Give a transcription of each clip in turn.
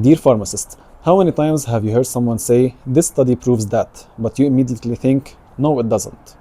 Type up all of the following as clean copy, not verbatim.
Dear pharmacist, how many times have you heard someone say, this study proves that, but you immediately think, no, it doesn't?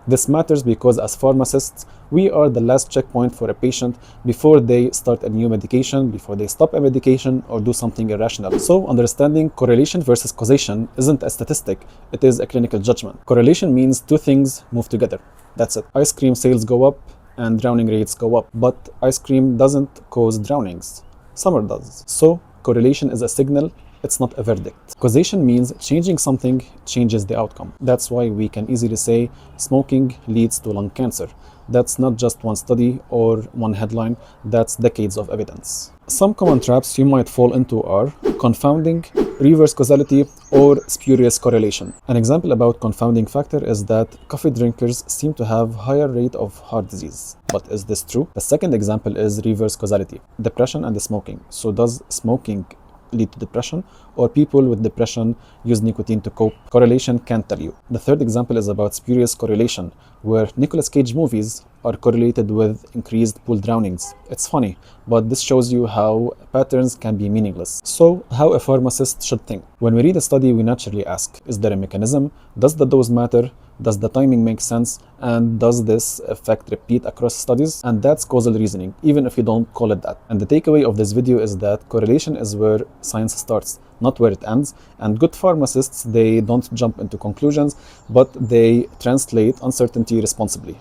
This matters because as pharmacists, we are the last checkpoint for a patient before they start a new medication, before they stop a medication or do something irrational. So understanding correlation versus causation isn't a statistic, it is a clinical judgment. Correlation means two things move together. That's it. Ice cream sales go up and drowning rates go up, but ice cream doesn't cause drownings. Summer does. So correlation is a signal, it's not a verdict. Causation means changing something changes the outcome. That's why we can easily say smoking leads to lung cancer. That's not just one study or one headline, that's decades of evidence. Some common traps you might fall into are confounding, reverse causality, or spurious correlation. An example about confounding factor is that coffee drinkers seem to have higher rate of heart disease. But is this true? The second example is reverse causality, depression and the smoking. So does smoking lead to depression, or people with depression use nicotine to cope? Correlation can't tell you. The third example is about spurious correlation, where Nicolas Cage movies are correlated with increased pool drownings. It's funny, but this shows you how patterns can be meaningless. So, how a pharmacist should think. When we read a study, we naturally ask, is there a mechanism? Does the dose matter? Does the timing make sense? And does this effect repeat across studies? And that's causal reasoning, even if you don't call it that. And the takeaway of this video is that correlation is where science starts, not where it ends. And good pharmacists, they don't jump into conclusions, but they translate uncertainty responsibly.